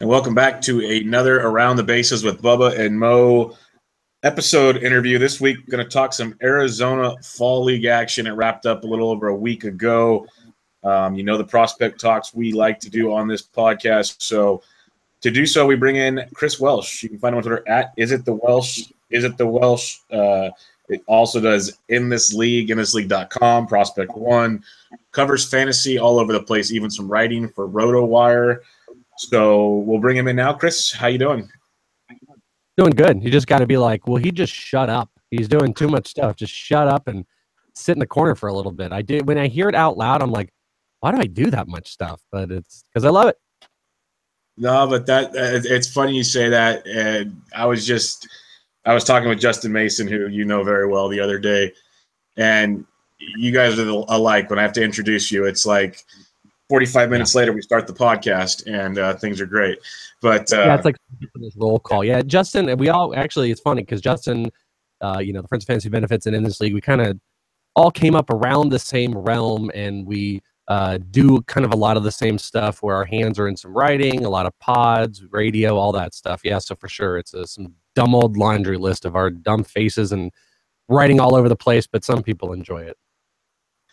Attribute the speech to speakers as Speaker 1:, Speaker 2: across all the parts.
Speaker 1: And welcome back to another Around the Bases with Bubba and Mo episode interview. This week, we're going to talk some Arizona Fall League action. It wrapped up a little over a week ago. The prospect talks we like to do on this podcast. So to do so, we bring in Chris Welsh. You can find him on Twitter at IsItTheWelsh. It also does inthisleague.com, Prospect One. Covers fantasy all over the place, even some writing for RotoWire. So we'll bring him in now. Chris, how you doing?
Speaker 2: Doing good. You just got to be like, well, he just shut up. He's doing too much stuff. Just shut up and sit in the corner for a little bit. When I hear it out loud, I'm like, why do I do that much stuff? But it's because I love it.
Speaker 1: No, but it's funny you say that. And I was talking with Justin Mason, who you know very well, the other day, and you guys are alike. When I have to introduce you, it's like 45 minutes later we start the podcast, and things are great. But
Speaker 2: it's like this roll call. Yeah, Justin, we all actually, it's funny because Justin, the Friends of Fantasy Benefits and in this league, we kind of all came up around the same realm, and we do kind of a lot of the same stuff where our hands are in some writing, a lot of pods, radio, all that stuff. Yeah, so for sure, it's some dumb old laundry list of our dumb faces and writing all over the place, but some people enjoy it.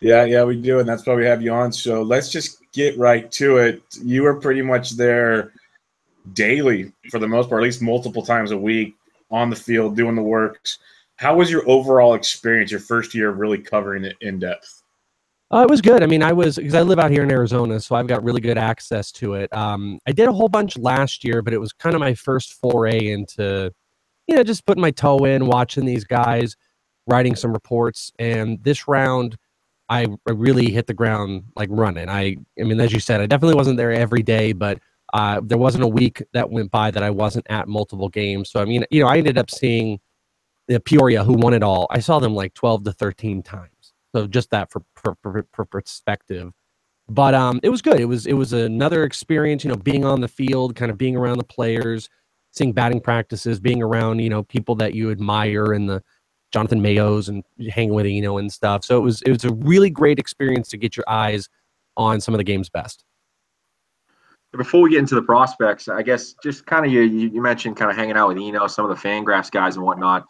Speaker 1: Yeah, we do, and that's why we have you on. So let's just get right to it. You were pretty much there daily for the most part, at least multiple times a week on the field, doing the works. How was your overall experience, your first year of really covering it in depth?
Speaker 2: It was good. I mean, because I live out here in Arizona, so I've got really good access to it. I did a whole bunch last year, but it was kind of my first foray into, just putting my toe in, watching these guys, writing some reports. And this round, I really hit the ground like running. I mean, as you said, I definitely wasn't there every day, but there wasn't a week that went by that I wasn't at multiple games. So, I mean, I ended up seeing the Peoria, who won it all. I saw them like 12 to 13 times. So just that for perspective. But it was good. It was another experience, being on the field, kind of being around the players, seeing batting practices, being around, people that you admire and the Jonathan Mayos and hanging with and stuff. So it was a really great experience to get your eyes on some of the game's best.
Speaker 3: Before we get into the prospects, I guess just kind of you mentioned kind of hanging out with some of the Fangraphs guys and whatnot.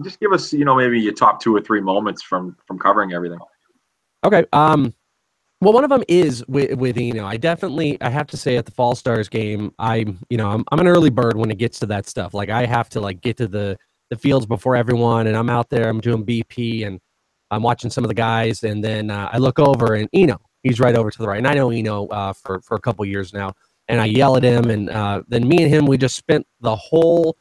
Speaker 3: Just give us, maybe your top 2 or 3 moments from covering everything.
Speaker 2: Okay. Well, one of them is with I have to say at the Fall Stars game, I'm an early bird when it gets to that stuff. Like I have to get to the fields before everyone, and I'm out there, I'm doing BP, and I'm watching some of the guys, and then I look over, and he's right over to the right, and I know for a couple years now, and I yell at him, and then me and him, we just spent the whole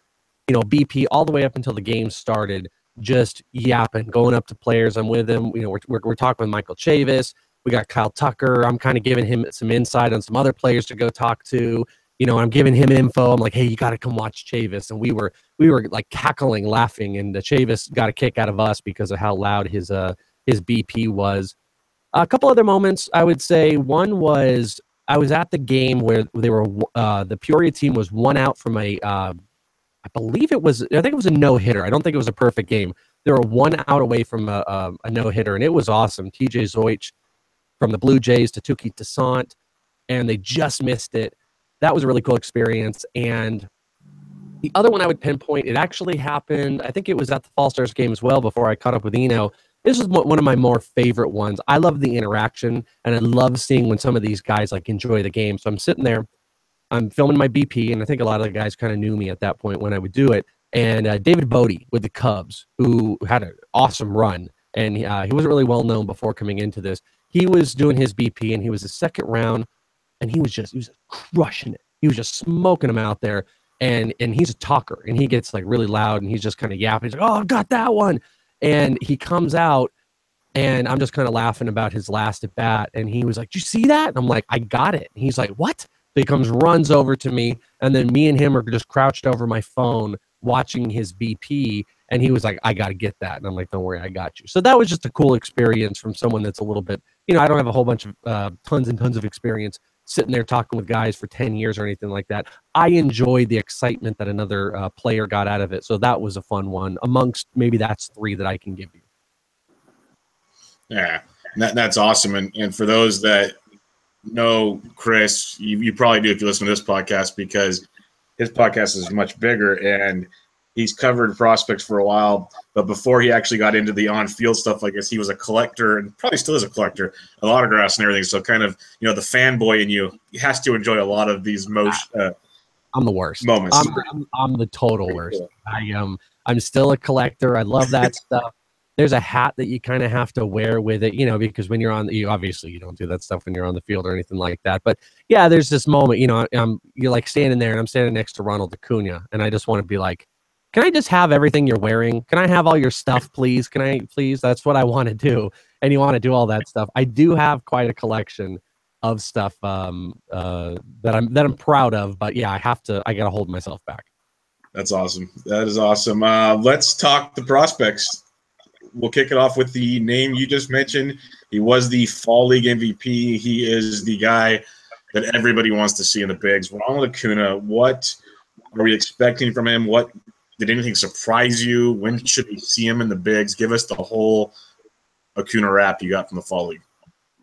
Speaker 2: BP all the way up until the game started, just yapping, going up to players. I'm with him. We're talking with Michael Chavis. We got Kyle Tucker. I'm kind of giving him some insight on some other players to go talk to. I'm giving him info. I'm like, hey, you got to come watch Chavis. And we were like cackling, laughing, and the Chavis got a kick out of us because of how loud his BP was. A couple other moments, I would say. One was I was at the game where they were the Peoria team was 1 out from I think it was a no-hitter. I don't think it was a perfect game. They were 1 out away from a no-hitter, and it was awesome. TJ Zoich from the Blue Jays to Tuki Toussaint, and they just missed it. That was a really cool experience. And the other one I would pinpoint, it actually happened, I think it was at the Fall Stars game as well before I caught up with This is one of my more favorite ones. I love the interaction, and I love seeing when some of these guys enjoy the game. So I'm sitting there, I'm filming my BP, and I think a lot of the guys kind of knew me at that point when I would do it. And David Bodie with the Cubs, who had an awesome run, and he wasn't really well known before coming into this. He was doing his BP, and he was the second round, and he was just crushing it. He was just smoking them out there, and he's a talker, and he gets really loud, and he's just kind of yapping. He's like, "Oh, I got that one," and he comes out, and I'm just kind of laughing about his last at bat, and he was like, "Did you see that?" And I'm like, "I got it." And he's like, "What?" So he comes, runs over to me, and then me and him are just crouched over my phone watching his BP, and he was like, "I got to get that." And I'm like, "Don't worry, I got you." So that was just a cool experience from someone that's a little bit, I don't have a whole bunch of tons and tons of experience sitting there talking with guys for 10 years or anything like that. I enjoyed the excitement that another player got out of it. So that was a fun one amongst maybe that's 3 that I can give you.
Speaker 1: Yeah, that's awesome. And for those that know Chris. You probably do if you listen to this podcast, because his podcast is much bigger and he's covered prospects for a while. But before he actually got into the on-field stuff, I guess he was a collector and probably still is a collector of autographs and everything. So kind of, the fanboy in you has to enjoy a lot of these
Speaker 2: I'm the worst
Speaker 1: moments.
Speaker 2: I'm the total worst. I'm still a collector. I love that stuff. There's a hat that you kind of have to wear with it, because when you're obviously you don't do that stuff when you're on the field or anything like that. But yeah, there's this moment, you're like standing there and I'm standing next to Ronald Acuna and I just want to be like, can I just have everything you're wearing? Can I have all your stuff, please? Can I please? That's what I want to do. And you want to do all that stuff. I do have quite a collection of stuff that I'm proud of, but yeah, I gotta hold myself back.
Speaker 1: That's awesome. That is awesome. Let's talk the prospects. We'll kick it off with the name you just mentioned. He was the Fall League MVP. He is the guy that everybody wants to see in the bigs. Ronald Acuna, what are we expecting from him? Did anything surprise you? When should we see him in the bigs? Give us the whole Acuna rap you got from the Fall League.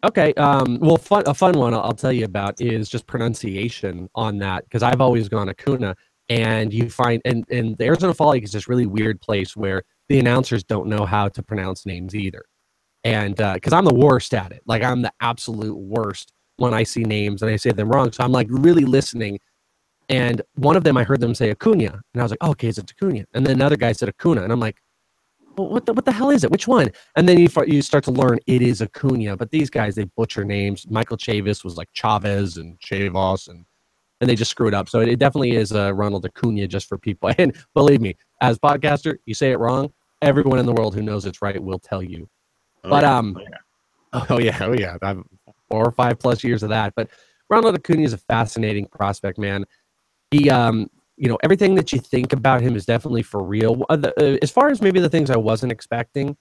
Speaker 2: Okay. Well, a fun one I'll tell you about is just pronunciation on that, because I've always gone Acuna, and you find and the Arizona Fall League is this really weird place where the announcers don't know how to pronounce names either. And because I'm the worst at it, like I'm the absolute worst when I see names and I say them wrong. So I'm like really listening. And one of them, I heard them say Acuna, and I was like, oh, okay, it's Acuna. And then another guy said Acuna, and I'm like, well, what the hell is it? Which one? And then you start to learn it is Acuna. But these guys, they butcher names. Michael Chavis was like Chavis and Chavos, and they just screw it up. So it definitely is Ronald Acuna, just for people. And believe me, as podcaster, you say it wrong, everyone in the world who knows it's right will tell you. Oh yeah, I've 4 or 5 plus years of that. But Ronald Acuna is a fascinating prospect, man. He, everything that you think about him is definitely for real. As far as maybe the things I wasn't expecting,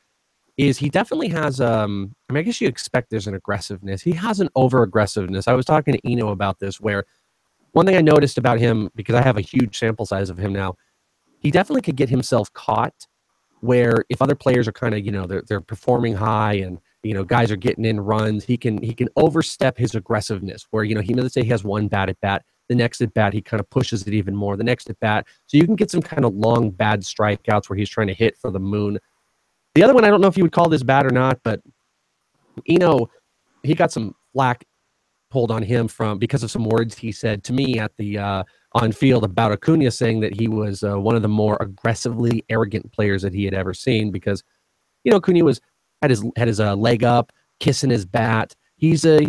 Speaker 2: is he definitely has, I guess you expect there's an aggressiveness. He has an over-aggressiveness. I was talking to Eno about this, where one thing I noticed about him, because I have a huge sample size of him now, he definitely could get himself caught where if other players are kind of, they're performing high and, guys are getting in runs, he can overstep his aggressiveness where, let's say he has one bad at bat. The next at bat, he kind of pushes it even more. The next at bat. So you can get some kind of long, bad strikeouts where he's trying to hit for the moon. The other one, I don't know if you would call this bad or not, but, he got some flack pulled on him because of some words he said to me at the on field about Acuna, saying that he was one of the more aggressively arrogant players that he had ever seen, because Acuna had his leg up, kissing his bat. He's a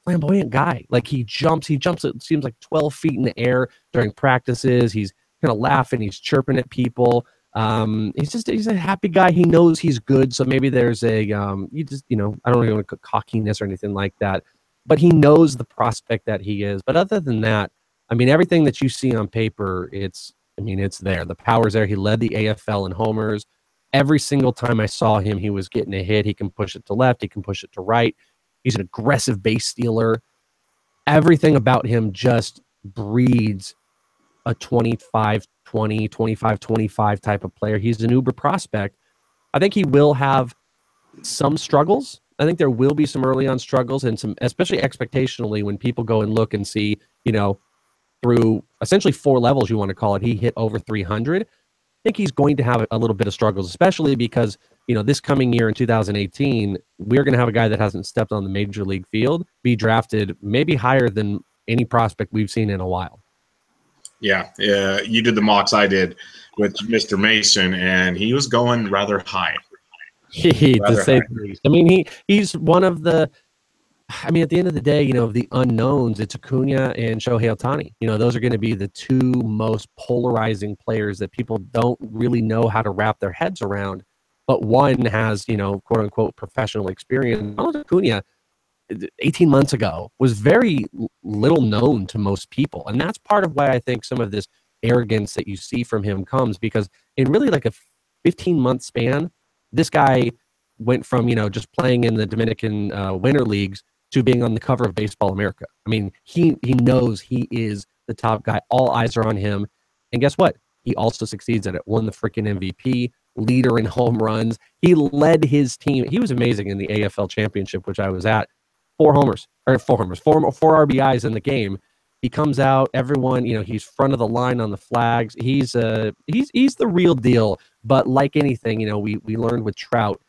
Speaker 2: flamboyant guy. Like he jumps, it seems like 12 feet in the air during practices. He's kind of laughing, he's chirping at people. He's a happy guy. He knows he's good. So maybe there's I don't really want to cockiness or anything like that, but he knows the prospect that he is. But other than that, everything that you see on paper, it's there. The power's there. He led the AFL in homers. Every single time I saw him, he was getting a hit. He can push it to left. He can push it to right. He's an aggressive base stealer. Everything about him just breeds a 25-20, 25-25 type of player. He's an uber prospect. I think he will have some struggles. I think there will be some early on struggles and some, especially expectationally, when people go and look and see, through essentially 4 levels, you want to call it, he hit over 300. I think he's going to have a little bit of struggles, especially because, this coming year in 2018, we're going to have a guy that hasn't stepped on the major league field be drafted maybe higher than any prospect we've seen in a while. Yeah,
Speaker 1: you did the mocks I did with Mr. Mason, and he was going rather high.
Speaker 2: To say the least. He's one of the, at the end of the day, the unknowns, it's Acuna and Shohei Ohtani. Those are going to be the 2 most polarizing players that people don't really know how to wrap their heads around. But one has, quote unquote, professional experience. Ronald Acuna, 18 months ago, was very little known to most people. And that's part of why I think some of this arrogance that you see from him comes, because in really like a 15-month span, this guy went from, just playing in the Dominican winter leagues to being on the cover of Baseball America. He knows he is the top guy. All eyes are on him. And guess what? He also succeeds at it. Won the freaking MVP, leader in home runs. He led his team. He was amazing in the AFL championship, which I was at. 4 RBIs in the game. He comes out, everyone, he's front of the line on the flags. He's the real deal. But like anything, we learned with Trout,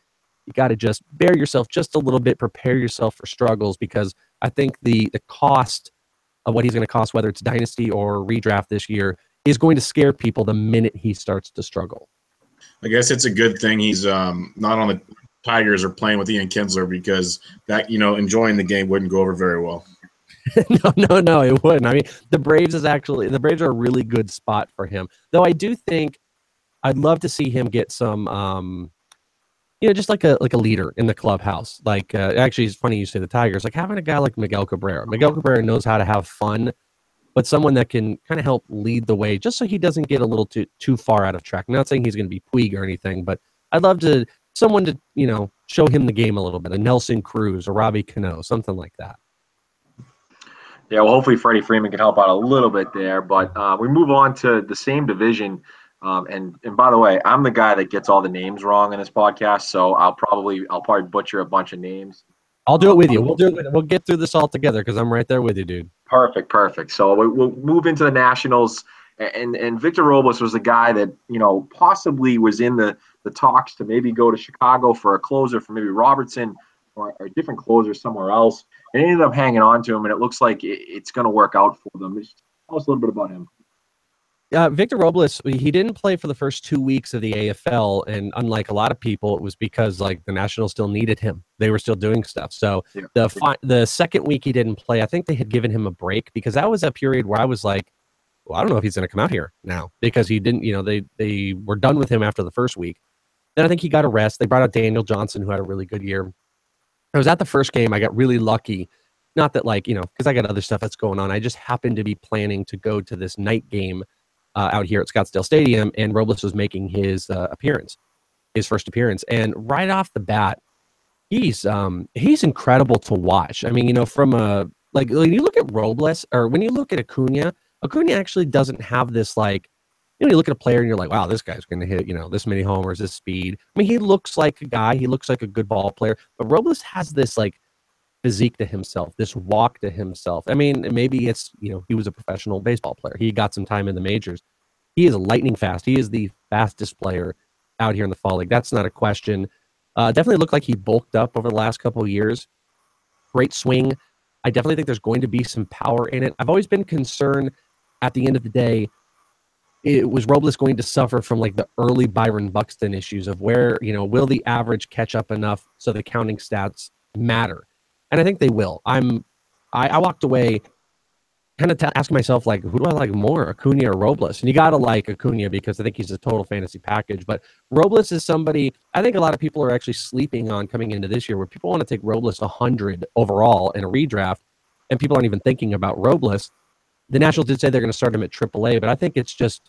Speaker 2: you got to just bear yourself just a little bit, prepare yourself for struggles, because I think the cost of what he's going to cost, whether it's dynasty or redraft this year, is going to scare people the minute he starts to struggle.
Speaker 1: I guess it's a good thing he's not on the Tigers or playing with Ian Kinsler, because that, enjoying the game wouldn't go over very well.
Speaker 2: No, it wouldn't. I mean, the Braves are a really good spot for him. Though I do think I'd love to see him get some, just like a leader in the clubhouse. Like, actually, it's funny you say the Tigers. Like having a guy like Miguel Cabrera. Miguel Cabrera knows how to have fun, but someone that can kind of help lead the way, just so he doesn't get a little too far out of track. I'm not saying he's going to be Puig or anything, but I'd love someone to show him the game a little bit. A Nelson Cruz, a Robbie Cano, something like that.
Speaker 3: Yeah, well, hopefully Freddie Freeman can help out a little bit there. But we move on to the same division. And by the way, I'm the guy that gets all the names wrong in this podcast, so I'll probably butcher a bunch of names.
Speaker 2: I'll do it with you. We'll get through this all together, because I'm right there with you, dude.
Speaker 3: Perfect. So we'll move into the Nationals, and Victor Robles was the guy that possibly was in the talks to maybe go to Chicago for a closer for maybe Robertson or a different closer somewhere else. And they ended up hanging on to him, and it looks like it's going to work out for them. Just tell us a little bit about him.
Speaker 2: Victor Robles, he didn't play for the first 2 weeks of the AFL, and unlike a lot of people, it was because the Nationals still needed him. They were still doing stuff. So the second week he didn't play, I think they had given him a break, because that was a period where I was like, well, I don't know if he's going to come out here now, because he didn't. They were done with him after the first week. Then I think he got a rest. They brought out Daniel Johnson, who had a really good year. I was at the first game. I got really lucky. Not that because I got other stuff that's going on. I just happened to be planning to go to this night game out here at Scottsdale Stadium, and Robles was making his first appearance. And right off the bat, he's incredible to watch. I mean, from when you look at Robles, or when you look at Acuna actually doesn't have this you look at a player and you're like, wow, this guy's going to hit, this many homers, this speed. I mean, he looks like a guy. He looks like a good ball player. But Robles has this, physique to himself, this walk to himself. I mean, maybe it's, he was a professional baseball player. He got some time in the majors. He is lightning fast. He is the fastest player out here in the fall league. That's not a question. Definitely looked like he bulked up over the last couple of years. Great swing. I definitely think there's going to be some power in it. I've always been concerned at the end of the day, was Robles going to suffer from the early Byron Buxton issues of where, will the average catch up enough so the counting stats matter? And I think they will. I walked away kind of asking myself, who do I like more, Acuna or Robles? And you got to like Acuna, because I think he's a total fantasy package. But Robles is somebody I think a lot of people are actually sleeping on coming into this year, where people want to take Robles 100 overall in a redraft, and people aren't even thinking about Robles. The Nationals did say they're going to start him at AAA, but I think it's just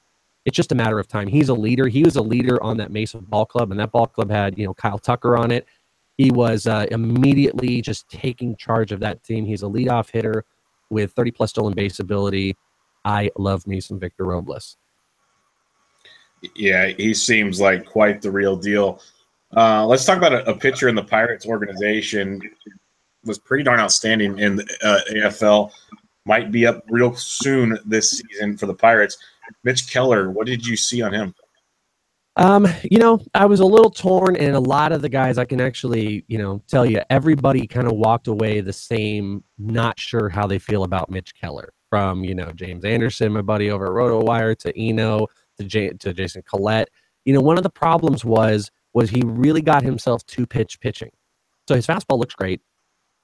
Speaker 2: a matter of time. He's a leader. He was a leader on that Mesa ball club, and that ball club had, Kyle Tucker on it. He was immediately just taking charge of that team. He's a leadoff hitter with 30-plus stolen base ability. I love me some Victor Robles.
Speaker 1: Yeah, he seems like quite the real deal. Let's talk about a pitcher in the Pirates organization. Was pretty darn outstanding in the AFL. Might be up real soon this season for the Pirates. Mitch Keller, what did you see on him?
Speaker 2: I was a little torn, and a lot of the guys I can actually, tell you, everybody kind of walked away the same, not sure how they feel about Mitch Keller. From, James Anderson, my buddy over at RotoWire, to Eno, to Jason Collette. One of the problems was he really got himself two-pitch pitching. So his fastball looks great.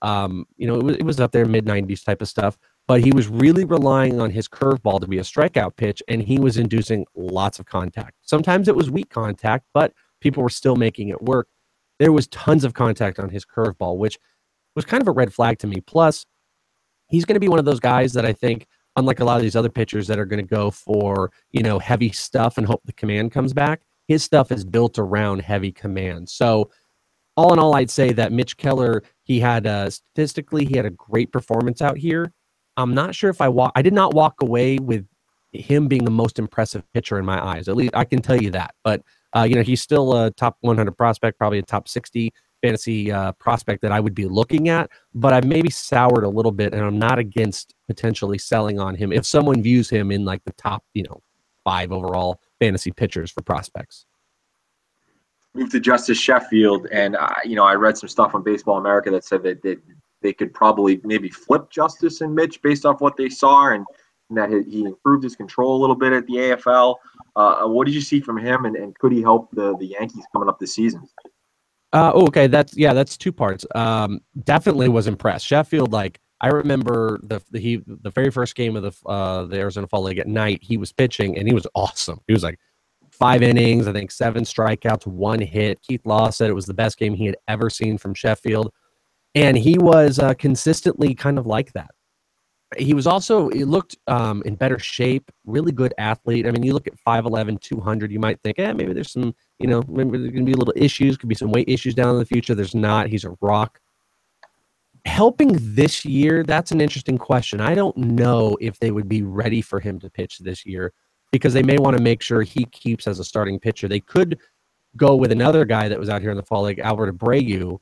Speaker 2: It was up there, mid-90s type of stuff. But he was really relying on his curveball to be a strikeout pitch, and he was inducing lots of contact. Sometimes it was weak contact, but people were still making it work. There was tons of contact on his curveball, which was kind of a red flag to me. Plus, he's going to be one of those guys that I think, unlike a lot of these other pitchers that are going to go for, heavy stuff and hope the command comes back, his stuff is built around heavy command. So all in all, I'd say that Mitch Keller, statistically, he had a great performance out here. I'm not sure if I did not walk away with him being the most impressive pitcher in my eyes. At least I can tell you that. But, he's still a top 100 prospect, probably a top 60. fantasy prospect that I would be looking at, but I've maybe soured a little bit, and I'm not against potentially selling on him if someone views him in like the top, 5 overall fantasy pitchers for prospects.
Speaker 3: Moved to Justice Sheffield, and I read some stuff on Baseball America that said that they could probably maybe flip Justice and Mitch based off what they saw, and that he improved his control a little bit at the AFL. What did you see from him, and could he help the Yankees coming up this season?
Speaker 2: Okay, that's 2 parts. Definitely was impressed. Sheffield, I remember the very first game of the Arizona Fall League at night. He was pitching and he was awesome. He was 5 innings, I think 7 strikeouts, 1 hit. Keith Law said it was the best game he had ever seen from Sheffield, and he was consistently kind of like that. He looked in better shape, really good athlete. I mean, you look at 5'11", 200, you might think, maybe there's some, maybe there's going to be little issues, could be some weight issues down in the future. There's not. He's a rock. Helping this year, that's an interesting question. I don't know if they would be ready for him to pitch this year because they may want to make sure he keeps as a starting pitcher. They could go with another guy that was out here in the fall, like Albert Abreu.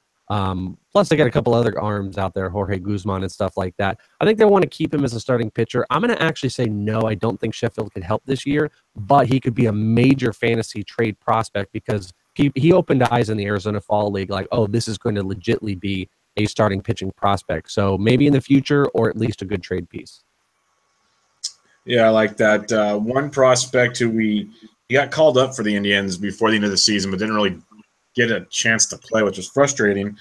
Speaker 2: Plus, they got a couple other arms out there, Jorge Guzman and stuff like that. I think they want to keep him as a starting pitcher. I'm going to actually say no. I don't think Sheffield could help this year, but he could be a major fantasy trade prospect because he opened eyes in the Arizona Fall League like, oh, this is going to legitimately be a starting pitching prospect. So maybe in the future or at least a good trade piece.
Speaker 1: Yeah, I like that. One prospect who he got called up for the Indians before the end of the season, but didn't really get a chance to play, which was frustrating.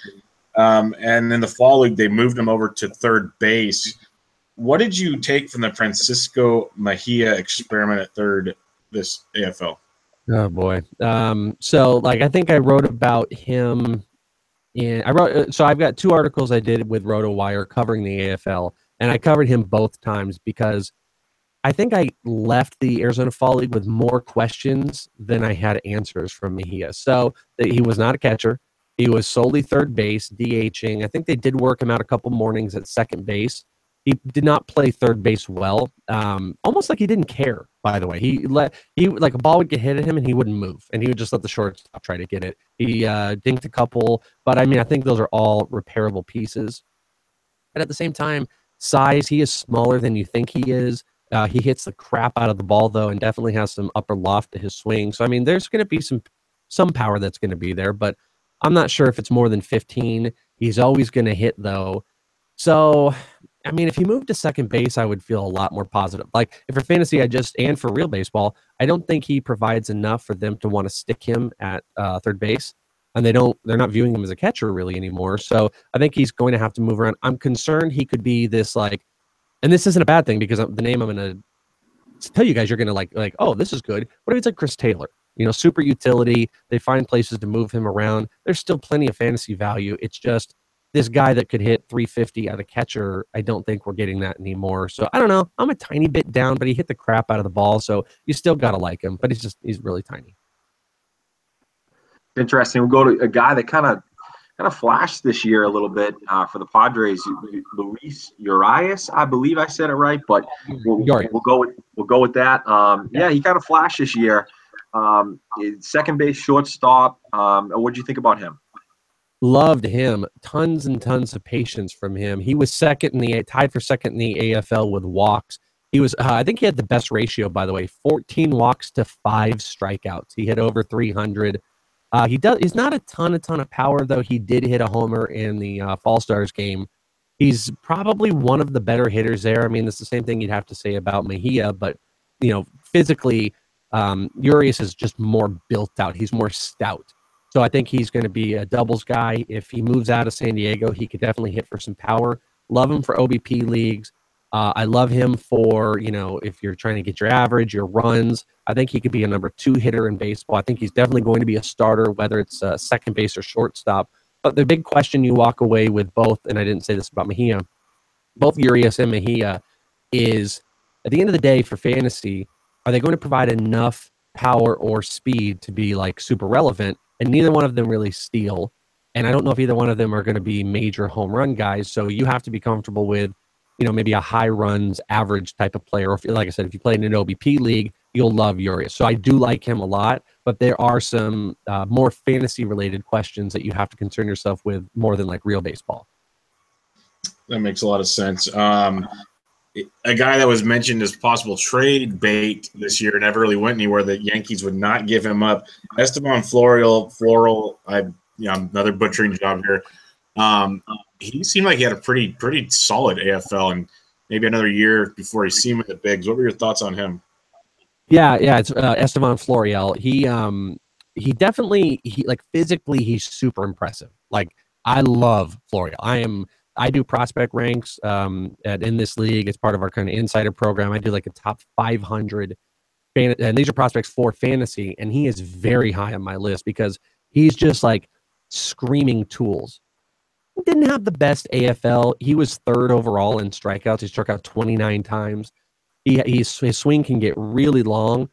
Speaker 1: And in the fall league, they moved him over to third base. What did you take from the Francisco Mejia experiment at third this AFL?
Speaker 2: Oh boy. So I think I wrote about him so I've got 2 articles I did with RotoWire covering the AFL, and I covered him both times because I think I left the Arizona Fall League with more questions than I had answers from Mejia. So he was not a catcher. He was solely third base, DHing. I think they did work him out a couple mornings at second base. He did not play third base well, almost like he didn't care, by the way. He a ball would get hit at him and he wouldn't move, and he would just let the shortstop try to get it. He dinked a couple, but I mean, I think those are all repairable pieces. But at the same time, size, he is smaller than you think he is. He hits the crap out of the ball, though, and definitely has some upper loft to his swing. So, I mean, there's going to be some power that's going to be there, but I'm not sure if it's more than 15. He's always going to hit, though. So, I mean, if he moved to second base, I would feel a lot more positive. Like, if for fantasy, and for real baseball, I don't think he provides enough for them to want to stick him at third base. And they're not viewing him as a catcher really anymore. So I think he's going to have to move around. I'm concerned he could be this and this isn't a bad thing because the name I'm going to tell you guys, you're going to oh, this is good. What if it's like Chris Taylor? Super utility. They find places to move him around. There's still plenty of fantasy value. It's just this guy that could hit 350 at a catcher. I don't think we're getting that anymore. So I don't know. I'm a tiny bit down, but he hit the crap out of the ball. So you still got to like him, but he's really tiny.
Speaker 3: Interesting. We'll go to a guy that kind of flashed this year a little bit for the Padres, Luis Urias. I believe I said it right, but we'll go with that. Yeah, he kind of flashed this year. Second base, shortstop. What did you think about him?
Speaker 2: Loved him. Tons and tons of patience from him. He was tied for second in the AFL with walks. He was, I think he had the best ratio, by the way, 14 walks to 5 strikeouts. He hit over 300. He's not a ton of power, though. He did hit a homer in the Fall Stars game. He's probably one of the better hitters there. I mean, it's the same thing you'd have to say about Mejia, but, physically, Urias is just more built out. He's more stout. So I think he's going to be a doubles guy. If he moves out of San Diego, he could definitely hit for some power. Love him for OBP leagues. I love him for, if you're trying to get your average, your runs. I think he could be a number 2 hitter in baseball. I think he's definitely going to be a starter, whether it's second base or shortstop. But the big question you walk away with both, and I didn't say this about Mejia, both Urias and Mejia is, at the end of the day for fantasy, are they going to provide enough power or speed to be super relevant? And neither one of them really steal. And I don't know if either one of them are going to be major home run guys. So you have to be comfortable with, maybe a high runs average type of player. Or if, like I said, if you play in an OBP league, you'll love Urias. So I do like him a lot, but there are some more fantasy-related questions that you have to concern yourself with more than like real baseball.
Speaker 1: That makes a lot of sense. A guy that was mentioned as possible trade bait this year never really went anywhere. The Yankees would not give him up. Esteban Floral. I'm another butchering job here. He seemed like he had a pretty solid AFL, and maybe another year before he's seen with the bigs. What were your thoughts on him?
Speaker 2: Yeah, it's Esteban Florial. He definitely like physically he's super impressive. Like I love Florial. I do prospect ranks in this league. It's part of our kind of insider program. I do like a top 500 and these are prospects for fantasy, and he is very high on my list because he's just like screaming tools. He didn't have the best AFL. He was third overall in strikeouts. He struck out 29 times. His swing can get really long,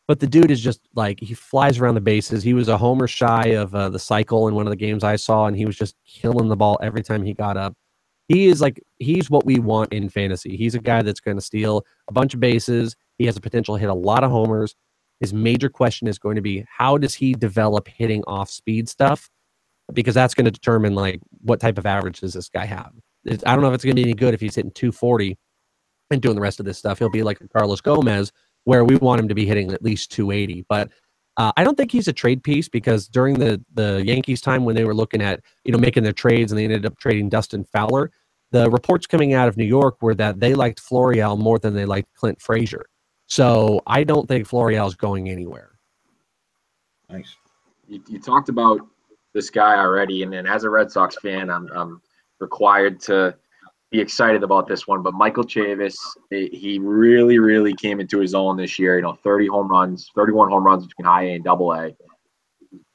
Speaker 2: but the dude is just like, he flies around the bases. He was a homer shy of the cycle in one of the games I saw, and he was just killing the ball every time he got up. He's what we want in fantasy. He's a guy that's going to steal a bunch of bases. He has the potential to hit a lot of homers. His major question is going to be, how does he develop hitting off speed stuff? Because that's going to determine like what type of average does this guy have. I don't know if it's going to be any good if he's hitting 240 and doing the rest of this stuff. He'll be like Carlos Gomez, where we want him to be hitting at least 280. But I don't think he's a trade piece, because during the Yankees time when they were looking at, making their trades and they ended up trading Dustin Fowler, the reports coming out of New York were that they liked Florial more than they liked Clint Frazier. So I don't think Florial is going anywhere.
Speaker 3: Nice. You talked about this guy already, and then as a Red Sox fan, I'm required to be excited about this one. But Michael Chavis, he really, really came into his own this year. 31 home runs between high A and double A.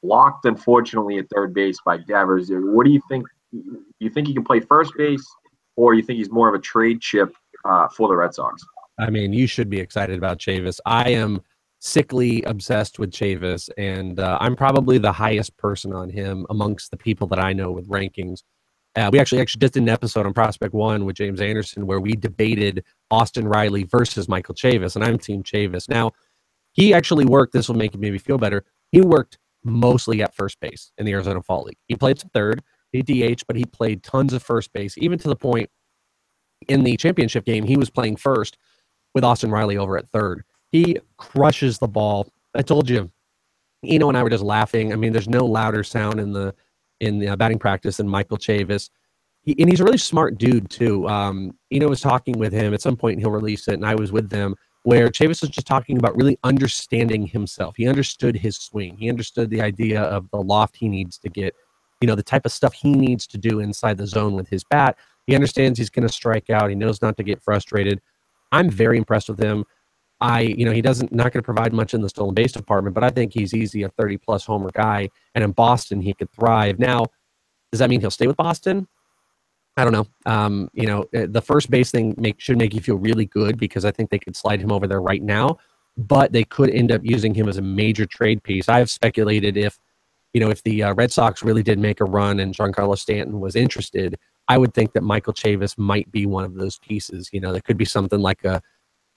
Speaker 3: Blocked, unfortunately, at third base by Devers. What do you think? Do you think he can play first base, or you think he's more of a trade chip for the Red Sox?
Speaker 2: I mean, you should be excited about Chavis. I am sickly obsessed with Chavis, and I'm probably the highest person on him amongst the people that I know with rankings. We actually just did an episode on Prospect One with James Anderson where we debated Austin Riley versus Michael Chavis, and I'm Team Chavis. Now, he actually worked, this will make it maybe feel better, he worked mostly at first base in the Arizona Fall League. He played some third, he DH, but he played tons of first base, even to the point in the championship game, he was playing first with Austin Riley over at third. He crushes the ball. I told you, Eno and I were just laughing. I mean, there's no louder sound in the batting practice than Michael Chavis. And he's a really smart dude, too. Eno was talking with him. At some point, he'll release it, and I was with them, where Chavis was just talking about really understanding himself. He understood his swing. He understood the idea of the loft he needs to get, the type of stuff he needs to do inside the zone with his bat. He understands he's going to strike out. He knows not to get frustrated. I'm very impressed with him. He not going to provide much in the stolen base department, but I think he's easy a 30-plus homer guy, and in Boston he could thrive. Now, does that mean he'll stay with Boston? I don't know. The first base thing should make you feel really good, because I think they could slide him over there right now, but they could end up using him as a major trade piece. I have speculated if the Red Sox really did make a run and Giancarlo Stanton was interested, I would think that Michael Chavis might be one of those pieces. There could be something like a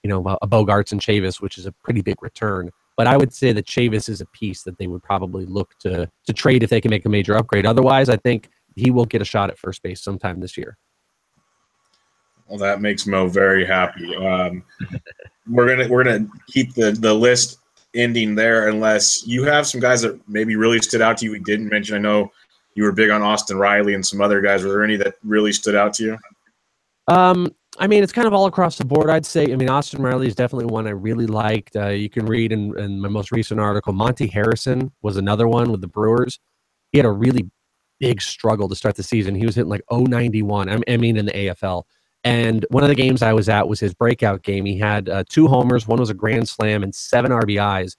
Speaker 2: Bogarts and Chavis, which is a pretty big return. But I would say that Chavis is a piece that they would probably look to trade if they can make a major upgrade. Otherwise, I think he will get a shot at first base sometime this year.
Speaker 1: Well, that makes Mo very happy. We're gonna keep the list ending there, unless you have some guys that maybe really stood out to you we didn't mention. I know you were big on Austin Riley and some other guys. Were there any that really stood out to you?
Speaker 2: I mean, it's kind of all across the board, I'd say. I mean, Austin Riley is definitely one I really liked. You can read in my most recent article, Monty Harrison was another one with the Brewers. He had a really big struggle to start the season. He was hitting like 091, I mean, in the AFL. And one of the games I was at was his breakout game. He had 2 homers, one was a grand slam, and 7 RBIs.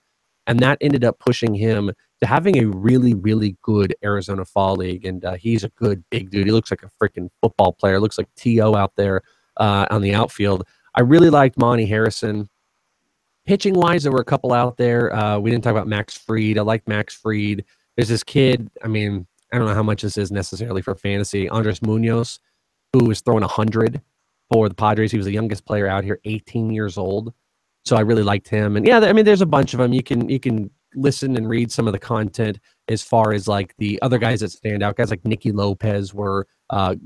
Speaker 2: And that ended up pushing him to having a really, really good Arizona Fall League. And he's a good big dude. He looks like a freaking football player. Looks like T.O. out there on the outfield. I really liked Monty Harrison. Pitching-wise, there were a couple out there. We didn't talk about Max Fried. I like Max Fried. There's this kid, I mean, I don't know how much this is necessarily for fantasy, Andres Munoz, who was throwing 100 for the Padres. He was the youngest player out here, 18 years old. So I really liked him. And yeah, I mean, there's a bunch of them. You can listen and read some of the content as far as like the other guys that stand out. Guys like Nicky Lopez were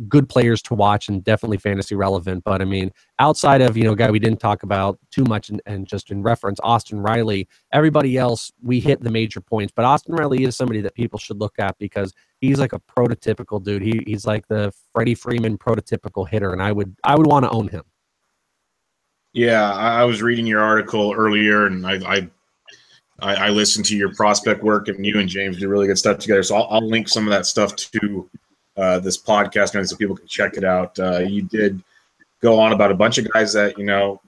Speaker 2: good players to watch and definitely fantasy relevant. But I mean, outside of, a guy we didn't talk about too much and just in reference, Austin Riley, everybody else, we hit the major points. But Austin Riley is somebody that people should look at because he's like a prototypical dude. He's like the Freddie Freeman prototypical hitter. And I would want to own him.
Speaker 1: Yeah, I was reading your article earlier, and I listened to your prospect work, and you and James do really good stuff together. So I'll link some of that stuff to this podcast so people can check it out. You did go on about a bunch of guys that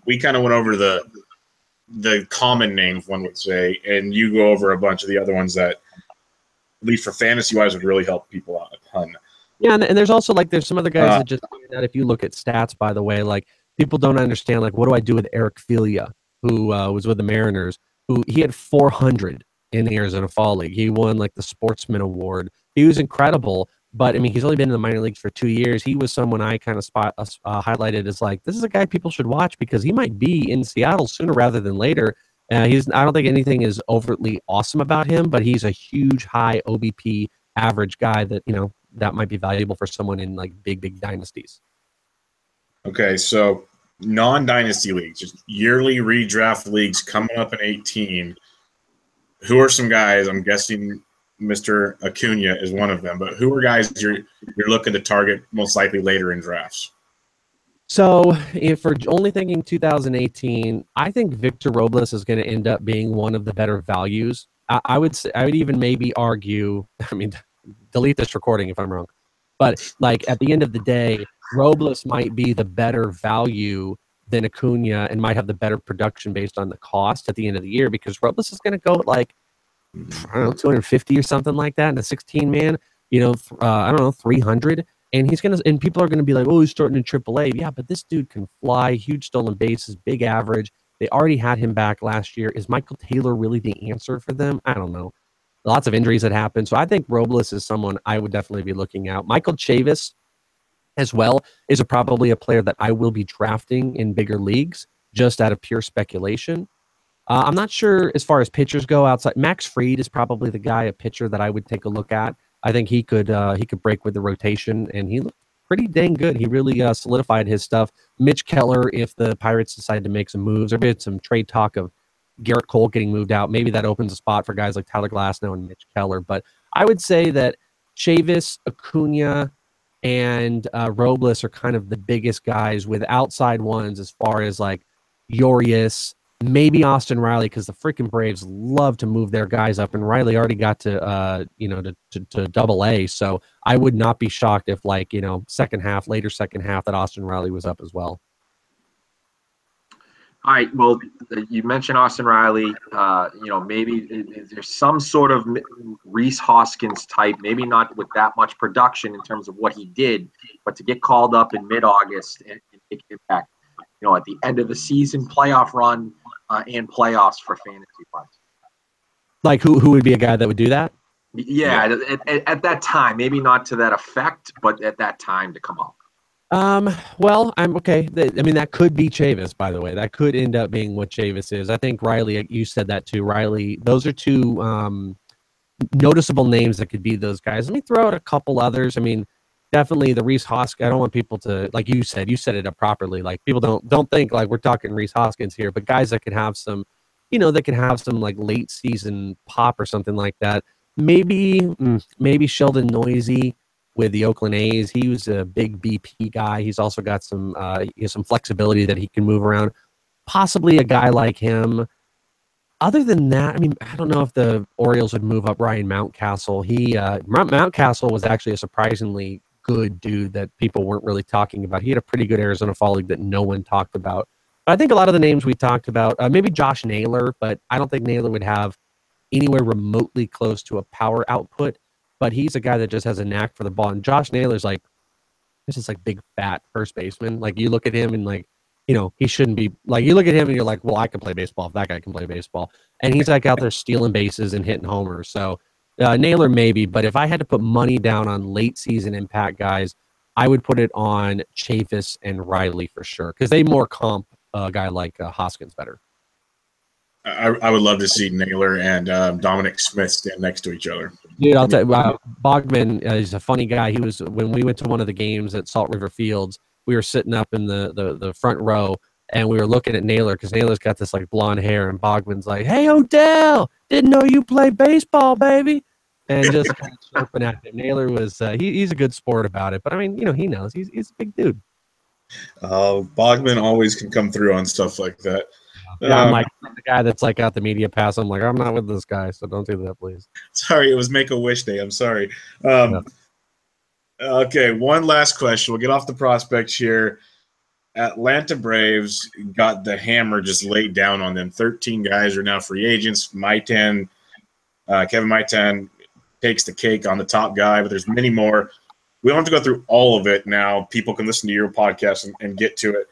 Speaker 1: we kind of went over the common names, one would say, and you go over a bunch of the other ones that, at least for fantasy wise, would really help people out a ton.
Speaker 2: Yeah, and there's also there's some other guys that just that if you look at stats, by the way, people don't understand, what do I do with Eric Filia, who was with the Mariners, who he had 400 in the Arizona Fall League. He won the Sportsman Award. He was incredible, but I mean, he's only been in the minor leagues for 2 years. He was someone I kind of highlighted as this is a guy people should watch because he might be in Seattle sooner rather than later. I don't think anything is overtly awesome about him, but he's a huge high OBP average guy that, that might be valuable for someone in big dynasties.
Speaker 1: Okay, so non-dynasty leagues, just yearly redraft leagues coming up in 18. Who are some guys? I'm guessing Mr. Acuna is one of them, but who are guys you're looking to target most likely later in drafts?
Speaker 2: So if we're only thinking 2018, I think Victor Robles is going to end up being one of the better values. I would even maybe argue, I mean, delete this recording if I'm wrong, but at the end of the day, Robles might be the better value than Acuna and might have the better production based on the cost at the end of the year because Robles is going to go at I don't know, 250 or something like that in a 16-man, 300. And and people are going to be like, oh, he's starting in AAA. Yeah, but this dude can fly, huge stolen bases, big average. They already had him back last year. Is Michael Taylor really the answer for them? I don't know. Lots of injuries that happen. So I think Robles is someone I would definitely be looking at. Michael Chavis as well is probably a player that I will be drafting in bigger leagues just out of pure speculation. I'm not sure as far as pitchers go outside. Max Fried is probably the guy, a pitcher that I would take a look at. I think he could break with the rotation, and he looked pretty dang good. He really solidified his stuff. Mitch Keller, if the Pirates decide to make some moves, there's been some trade talk of Garrett Cole getting moved out. Maybe that opens a spot for guys like Tyler Glasnow and Mitch Keller. But I would say that Chavis, Acuna, and Robles are kind of the biggest guys with outside ones as far as Urias, maybe Austin Riley, because the freaking Braves love to move their guys up, and Riley already got to Double-A. So I would not be shocked if later second half, that Austin Riley was up as well.
Speaker 3: All right. Well, you mentioned Austin Riley. Maybe there's some sort of Rhys Hoskins type, maybe not with that much production in terms of what he did, but to get called up in mid-August and make an impact, at the end of the season, playoff run and playoffs for fantasy-wise.
Speaker 2: Who would be a guy that would do that?
Speaker 3: Yeah, at that time, maybe not to that effect, but at that time to come up.
Speaker 2: Well, I'm okay. That could be Chavis, by the way. That could end up being what Chavis is. I think Riley, you said that too. Riley, those are two noticeable names that could be those guys. Let me throw out a couple others. I mean, definitely the Rhys Hoskins. I don't want people to, like you said it up properly. People don't think we're talking Rhys Hoskins here, but guys that could have some, that could have some late season pop or something like that. Maybe Sheldon Noisy with the Oakland A's. He was a big BP guy. He's also got some some flexibility that he can move around. Possibly a guy like him. Other than that, I don't know if the Orioles would move up Ryan Mountcastle. Mountcastle was actually a surprisingly good dude that people weren't really talking about. He had a pretty good Arizona Fall League that no one talked about. But I think a lot of the names we talked about, maybe Josh Naylor, but I don't think Naylor would have anywhere remotely close to a power output. But he's a guy that just has a knack for the ball. And Josh Naylor's this is big fat first baseman. You look at him and he shouldn't be you look at him and you're well, I can play baseball if that guy can play baseball. And he's out there stealing bases and hitting homers. So Naylor maybe, but if I had to put money down on late season impact guys, I would put it on Chavis and Riley for sure because they more comp a guy like Hoskins better.
Speaker 1: I would love to see Naylor and Dominic Smith stand next to each other.
Speaker 2: Dude, I'll tell you, Bogman is a funny guy. He was, when we went to one of the games at Salt River Fields, we were sitting up in the front row, and we were looking at Naylor because Naylor's got this like blonde hair, and Bogman's like, "Hey, Odell, didn't know you play baseball, baby," and just kind of chirping at him. Naylor was he's a good sport about it, but I mean, he knows he's a big dude.
Speaker 1: Bogman always can come through on stuff like that.
Speaker 2: Yeah, I'm like the guy that's like got the media pass. I'm like, I'm not with this guy, so don't do that, please.
Speaker 1: Sorry, it was Make-A-Wish Day. I'm sorry. Okay, one last question. We'll get off the prospects here. Atlanta Braves got the hammer just laid down on them. 13 guys are now free agents. Kevin Maitan takes the cake on the top guy, but there's many more. We don't have to go through all of it now. People can listen to your podcast and get to it.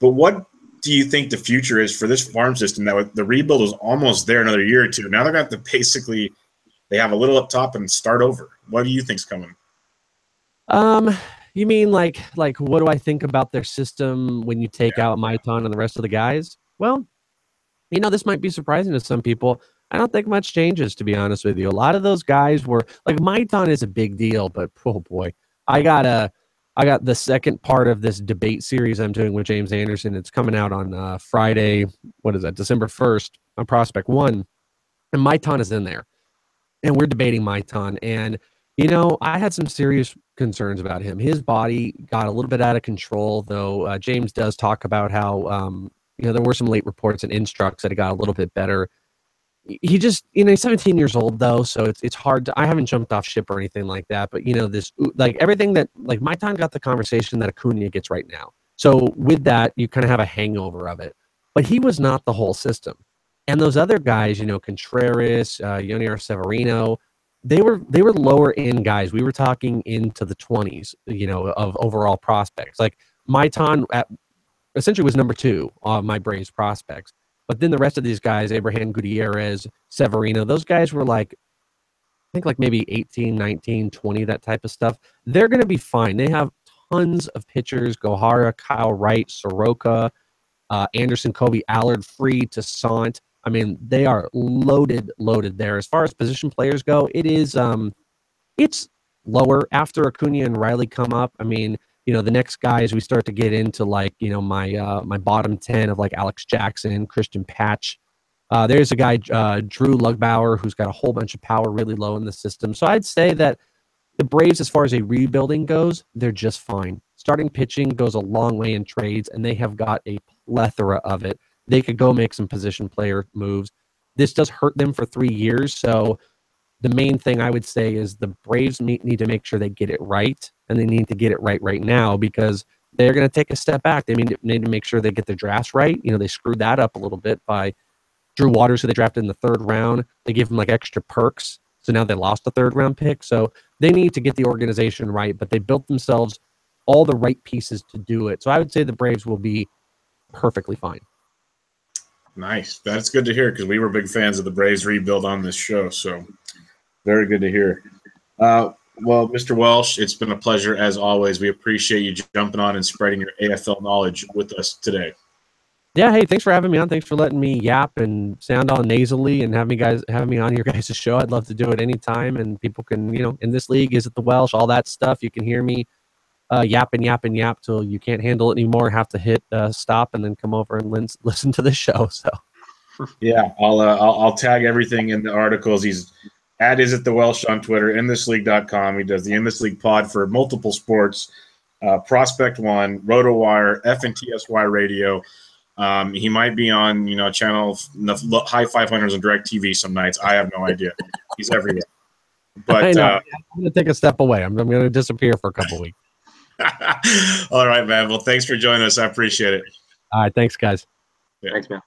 Speaker 1: But what do you think the future is for this farm system? That the rebuild is almost there, another year or two. Now they're going to have to basically – they have a little up top and start over. What do you think's coming?
Speaker 2: You mean like what do I think about their system when you take out Maitan and the rest of the guys? Well, this might be surprising to some people. I don't think much changes, to be honest with you. A lot of those guys were like, Maitan is a big deal, but oh boy, I got the second part of this debate series I'm doing with James Anderson. It's coming out on Friday. What is that? December 1st on Prospect One, and Maitan is in there, and we're debating Maitan. And I had some serious concerns about him. His body got a little bit out of control, though. James does talk about how there were some late reports and instructs that it got a little bit better. He just, he's 17 years old though, so it's hard to. I haven't jumped off ship or anything like that, but this like everything that like Maitan got the conversation that Acuna gets right now. So with that, you kind of have a hangover of it. But he was not the whole system, and those other guys, Contreras, Yonier Severino. They were lower end guys. We were talking into the 20s, of overall prospects. Like Maitan essentially was number 2 on my Braves prospects. But then the rest of these guys, Abraham Gutierrez, Severino, those guys were like, I think like maybe 18, 19, 20, that type of stuff. They're going to be fine. They have tons of pitchers, Gohara, Kyle Wright, Soroka, Anderson, Kobe, Allard, Freed, Toussaint. I mean, they are loaded there. As far as position players go, it is it's lower after Acuna and Riley come up. I mean, the next guys we start to get into like, my bottom 10 of like Alex Jackson, Christian Patch. There's a guy, Drew Lugbauer, who's got a whole bunch of power really low in the system. So I'd say that the Braves, as far as a rebuilding goes, they're just fine. Starting pitching goes a long way in trades, and they have got a plethora of it. They could go make some position player moves. This does hurt them for 3 years. So the main thing I would say is the Braves need to make sure they get it right, and they need to get it right now because they're going to take a step back. They need to make sure they get their drafts right. They screwed that up a little bit by Drew Waters, who they drafted in the 3rd round. They gave him like extra perks. So now they lost the 3rd round pick. So they need to get the organization right, but they built themselves all the right pieces to do it. So I would say the Braves will be perfectly fine.
Speaker 1: Nice. That's good to hear because we were big fans of the Braves rebuild on this show. So very good to hear. Well, Mr. Welsh, it's been a pleasure as always. We appreciate you jumping on and spreading your AFL knowledge with us today.
Speaker 2: Yeah, hey, thanks for having me on. Thanks for letting me yap and sound all nasally and having me on your guys' show. I'd love to do it anytime, and people can, in this league, is it the Welsh, all that stuff. You can hear me yap till you can't handle it anymore. Have to hit stop and then come over and listen to the show. So,
Speaker 1: yeah, I'll tag everything in the articles. He's at Is It The Welsh on Twitter, inthisleague.com. He does the In This League pod for multiple sports, Prospect One, RotoWire, FNTSY Radio. He might be on, channel the high 500s on DirecTV some nights. I have no idea. He's everywhere. But
Speaker 2: I'm going to take a step away. I'm going to disappear for a couple weeks.
Speaker 1: All right, man. Well, thanks for joining us. I appreciate it.
Speaker 2: All right. Thanks, guys.
Speaker 3: Yeah. Thanks, man.